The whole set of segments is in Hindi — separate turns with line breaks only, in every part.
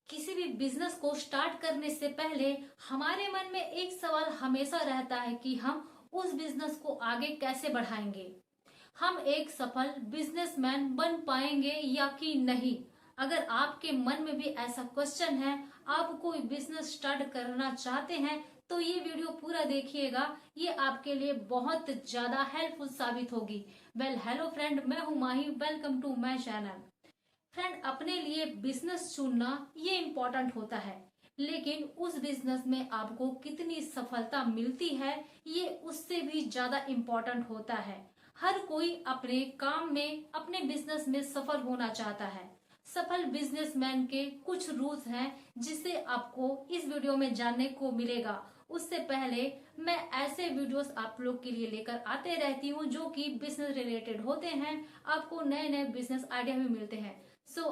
किसी भी बिजनेस को स्टार्ट करने से पहले हमारे मन में एक सवाल हमेशा रहता है कि हम उस बिजनेस को आगे कैसे बढ़ाएंगे। हम एक सफल बिजनेसमैन बन पाएंगे या कि नहीं। अगर आपके मन में भी ऐसा क्वेश्चन है, आप कोई बिजनेस स्टार्ट करना चाहते हैं, तो ये वीडियो पूरा देखिएगा। ये आपके लिए बहुत ज्यादा हेल्पफुल साबित होगी। हेलो फ्रेंड, मैं हूं Mahi. Welcome to my channel. Friend, अपने लिए बिजनेस चुनना ये इम्पोर्टेंट होता है, लेकिन उस बिजनेस में आपको कितनी सफलता मिलती है ये उससे भी ज्यादा इम्पोर्टेंट होता है। हर कोई अपने काम में, अपने बिजनेस में सफल होना चाहता है। सफल बिजनेसमैन के कुछ रूल्स हैं जिसे आपको इस वीडियो में जानने को मिलेगा। उससे पहले मैं ऐसे वीडियोस आप लोग के लिए लेकर आते रहती हूँ जो कि बिजनेस रिलेटेड होते हैं। आपको नए नए बिजनेस आइडिया भी मिलते हैं।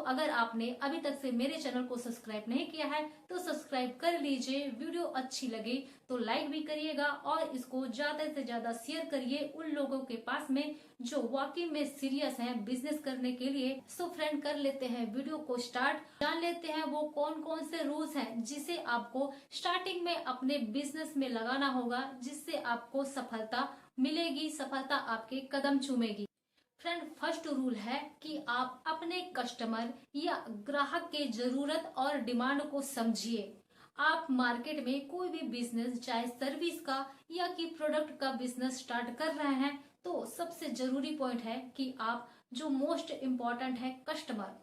अगर आपने अभी तक से मेरे चैनल को सब्सक्राइब नहीं किया है तो सब्सक्राइब कर लीजिए। वीडियो अच्छी लगी तो लाइक भी करिएगा और इसको ज्यादा से ज्यादा शेयर करिए उन लोगों के पास में जो वाकई में सीरियस हैं बिजनेस करने के लिए। फ्रेंड, कर लेते हैं वीडियो को स्टार्ट। जान लेते हैं वो कौन कौन से रूल्स हैं जिसे आपको स्टार्टिंग में अपने बिजनेस में लगाना होगा, जिससे आपको सफलता मिलेगी, सफलता आपके कदम चूमेगी। फ्रेंड, फर्स्ट रूल है कि आप अपने कस्टमर या ग्राहक के जरूरत और डिमांड को समझिए। आप मार्केट में कोई भी बिजनेस, चाहे सर्विस का या कि प्रोडक्ट का बिजनेस स्टार्ट कर रहे हैं, तो सबसे जरूरी पॉइंट है कि आप जो मोस्ट इम्पोर्टेंट है कस्टमर,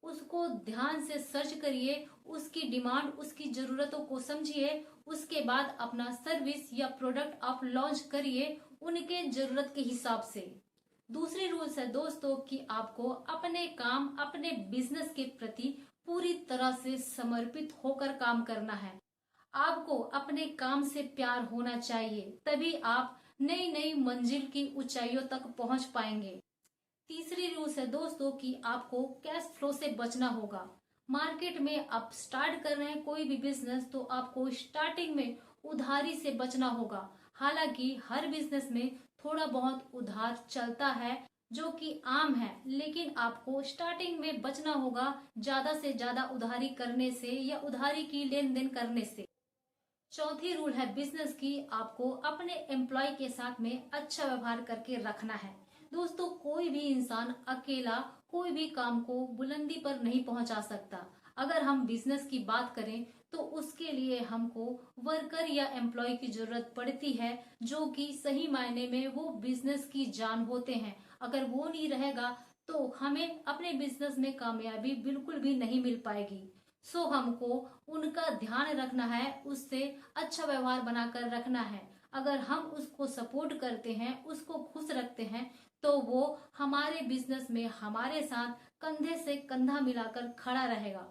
उसको ध्यान से सर्च करिए, उसकी डिमांड, उसकी जरूरतों को समझिए। उसके बाद अपना सर्विस या प्रोडक्ट आप लॉन्च करिए उनके जरूरत के हिसाब से। दूसरी रूल्स है दोस्तों कि आपको अपने काम, अपने बिजनेस के प्रति पूरी तरह से समर्पित होकर काम करना है। आपको अपने काम से प्यार होना चाहिए, तभी आप नई नई मंजिल की ऊंचाइयों तक पहुंच पाएंगे। तीसरी रूल्स है दोस्तों कि आपको कैश फ्लो से बचना होगा। मार्केट में आप स्टार्ट कर रहे हैं कोई भी बिजनेस, तो आपको स्टार्टिंग में उधारी से बचना होगा। हालांकि हर बिजनेस में थोड़ा बहुत उधार चलता है जो कि आम है, लेकिन आपको स्टार्टिंग में बचना होगा ज्यादा से ज्यादा उधारी करने से या उधारी की लेन देन करने से। चौथी रूल है बिजनेस की, आपको अपने एम्प्लॉय के साथ में अच्छा व्यवहार करके रखना है। दोस्तों, कोई भी इंसान अकेला कोई भी काम को बुलंदी पर नहीं पहुंचा सकता। अगर हम बिजनेस की बात करें तो उसके लिए हमको वर्कर या एम्प्लॉय की जरूरत पड़ती है, जो कि सही मायने में वो बिजनेस की जान होते हैं। अगर वो नहीं रहेगा तो हमें अपने बिजनेस में कामयाबी बिल्कुल भी नहीं मिल पाएगी। हमको उनका ध्यान रखना है, उससे अच्छा व्यवहार बनाकर रखना है। अगर हम उसको सपोर्ट करते हैं, उसको खुश रखते हैं, तो वो हमारे बिजनेस में हमारे साथ कंधे से कंधा मिलाकर खड़ा रहेगा।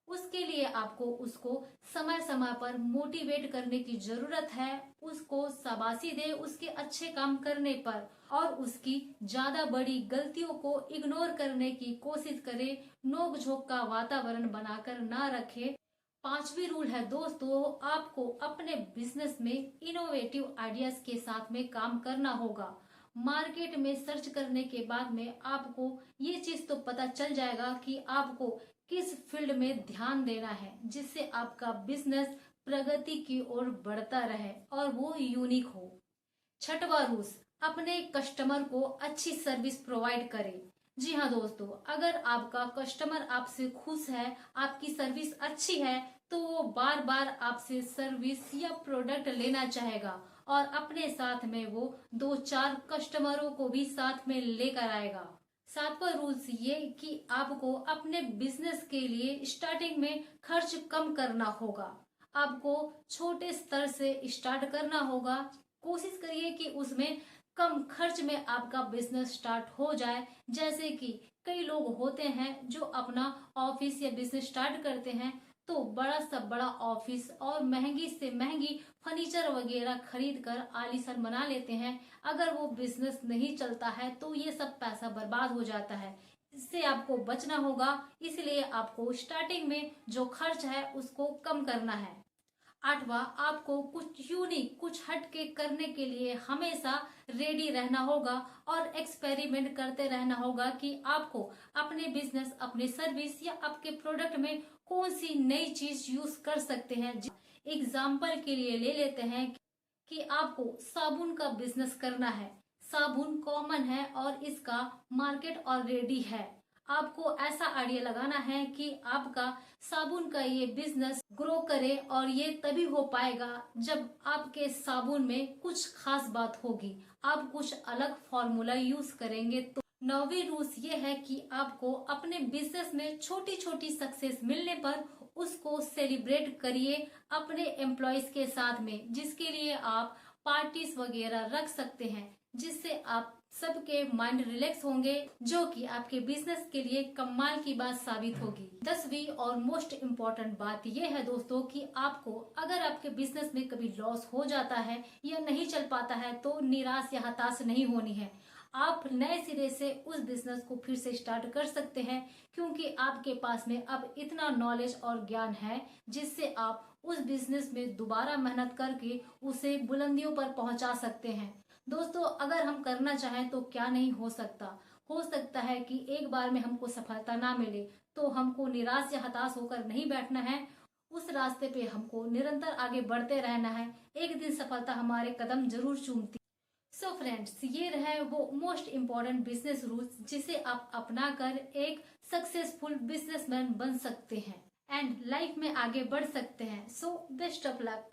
उसके लिए आपको उसको समय समय पर मोटिवेट करने की जरूरत है। उसको शाबाशी दे उसके अच्छे काम करने पर, और उसकी ज्यादा बड़ी गलतियों को इग्नोर करने की कोशिश करे। नोक झोंक का वातावरण बनाकर ना रखे। पांचवी रूल है दोस्तों, आपको अपने बिजनेस में इनोवेटिव आइडियाज के साथ में काम करना होगा। मार्केट में सर्च करने के बाद में आपको ये चीज तो पता चल जाएगा कि आपको किस फील्ड में ध्यान देना है, जिससे आपका बिजनेस प्रगति की ओर बढ़ता रहे और वो यूनिक हो। छठवां रूल्स, अपने कस्टमर को अच्छी सर्विस प्रोवाइड करें। जी हाँ दोस्तों, अगर आपका कस्टमर आपसे खुश है, आपकी सर्विस अच्छी है, तो वो बार बार आपसे सर्विस या प्रोडक्ट लेना चाहेगा और अपने साथ में वो दो चार कस्टमरों को भी साथ में लेकर आएगा। सातवां रूल्स ये कि आपको अपने बिजनेस के लिए स्टार्टिंग में खर्च कम करना होगा। आपको छोटे स्तर से स्टार्ट करना होगा। कोशिश करिए कि उसमें कम खर्च में आपका बिजनेस स्टार्ट हो जाए। जैसे कि कई लोग होते हैं जो अपना ऑफिस या बिजनेस स्टार्ट करते हैं, तो बड़ा सा बड़ा ऑफिस और महंगी से महंगी फर्नीचर वगैरह खरीद कर आलीशान बना लेते हैं। अगर वो बिजनेस नहीं चलता है तो ये सब पैसा बर्बाद हो जाता है। इससे आपको बचना होगा, इसलिए आपको स्टार्टिंग में जो खर्च है उसको कम करना है। आठवां, आपको कुछ यूनिक, कुछ हटके करने के लिए हमेशा रेडी रहना होगा और एक्सपेरिमेंट करते रहना होगा कि आपको अपने बिजनेस, अपने सर्विस या आपके प्रोडक्ट में कौन सी नई चीज यूज कर सकते हैं। एग्जाम्पल के लिए ले लेते हैं कि आपको साबुन का बिजनेस करना है। साबुन कॉमन है और इसका मार्केट ऑलरेडी है। आपको ऐसा आइडिया लगाना है कि आपका साबुन का ये बिजनेस ग्रो करे, और ये तभी हो पाएगा जब आपके साबुन में कुछ खास बात होगी, आप कुछ अलग फॉर्मूला यूज करेंगे। तो 9वीं रूल्स ये है कि आपको अपने बिजनेस में छोटी छोटी सक्सेस मिलने पर उसको सेलिब्रेट करिए अपने एम्प्लॉयज के साथ में, जिसके लिए आप पार्टीज वगैरह रख सकते हैं, जिससे आप सबके माइंड रिलैक्स होंगे, जो कि आपके बिजनेस के लिए कमाल की बात साबित होगी। 10वीं और मोस्ट इम्पोर्टेंट बात यह है दोस्तों कि आपको अगर आपके बिजनेस में कभी लॉस हो जाता है या नहीं चल पाता है तो निराश या हताश नहीं होनी है। आप नए सिरे से उस बिजनेस को फिर से स्टार्ट कर सकते हैं, क्योंकि आपके पास में अब इतना नॉलेज और ज्ञान है जिससे आप उस बिजनेस में दोबारा मेहनत करके उसे बुलंदियों पर पहुंचा सकते हैं। दोस्तों, अगर हम करना चाहें तो क्या नहीं हो सकता। हो सकता है कि एक बार में हमको सफलता ना मिले तो हमको निराश या हताश होकर नहीं बैठना है, उस रास्ते पे हमको निरंतर आगे बढ़ते रहना है। एक दिन सफलता हमारे कदम जरूर चूमती। सो फ्रेंड्स, ये रहे वो मोस्ट इम्पोर्टेंट बिजनेस रूल्स जिसे आप अपना कर एक सक्सेसफुल बिजनेसमैन बन सकते हैं एंड लाइफ में आगे बढ़ सकते हैं। So best of luck.